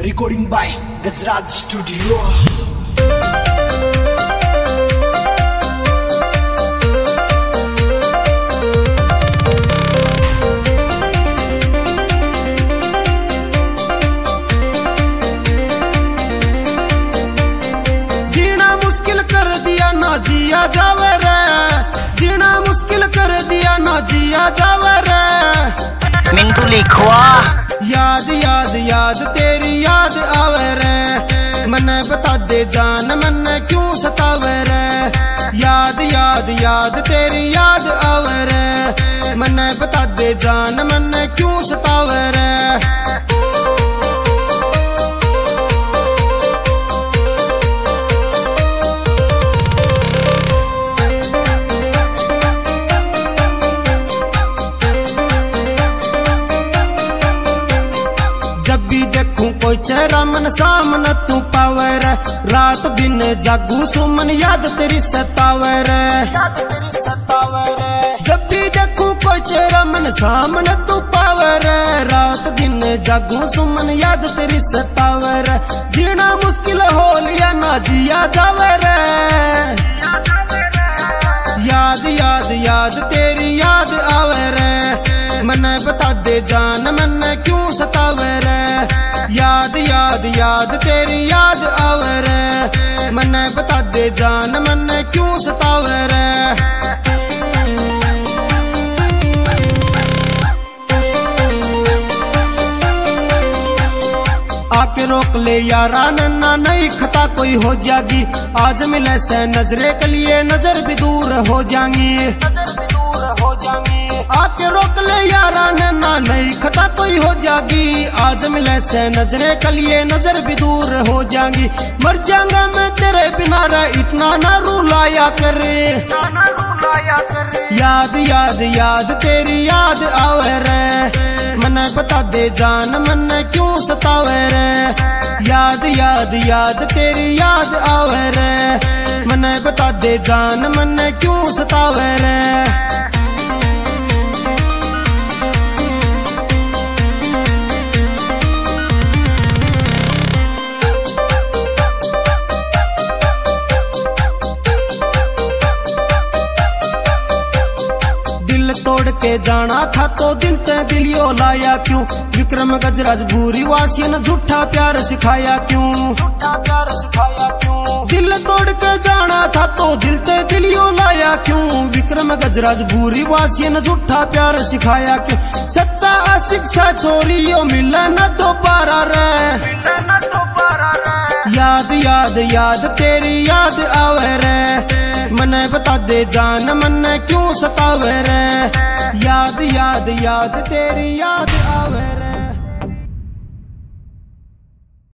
Recording by Gajraj Studio. जीना मुश्किल कर दिया ना जिया जावे रे, जीना मुश्किल कर दिया ना जिया जावे रे। मिंटू लिखवा याद याद याद तेरी याद आवे रे, मने बता दे जान मने क्यों सतावे रे। याद याद याद तेरी याद आवे रे, मने बता दे जान मने क्यों सतावे रे। जब भी देखूं कोई चेहरा मन सामने तू पावे रे, रात दिन जागू सुमन याद तेरी सतावे रे। जब भी देखूं कोई चेहरा मन सामने तू पावे रे, रात दिन जागू सुमन याद तेरी सतावे रे। जीना मुश्किल हो लिया ना जिया जावे रे। याद याद याद तेरी याद आवे रे, मने बता दे जान मने क्यों सतावे रे। याद याद याद तेरी याद आवे रे, मने बता दे जान मने क्यों सतावे रे। आके रोक ले यारा नन्ना नहीं खता कोई हो जागी, आज मिले से नजरे के लिए नजर भी दूर हो जाएंगी। आके रोक ले यारा नन्ना नहीं खता कोई हो जागी, आज मिले से नजरे के लिए नजर भी दूर हो जाएंगी। मर जाऊंगा मैं तेरे बिना रे, इतना ना रुलाया करे। याद याद याद तेरी याद आवे रे, मने बता दे जान मने क्यों सतावे रे। याद याद याद तेरी याद आवे रे, मने बता दे जान मने क्यों सतावे रे। तोड़ के जाना था तो दिल ते दिलियो लाया क्यों, विक्रम गजराज भूरी वासी ने झूठा प्यार सिखाया क्यों। दिल तोड़ के जाना था तो दिल ते दिलियो लाया क्यों, विक्रम गजराज भूरी वासी ने झूठा प्यार सिखाया क्यों। सच्चा आशिक सा छोरियो मिले न दोबारा रे। याद याद याद तेरी याद आवे रे, मने बता दे जान मने क्यों सतावे रे। याद याद याद तेरी याद आवे रे।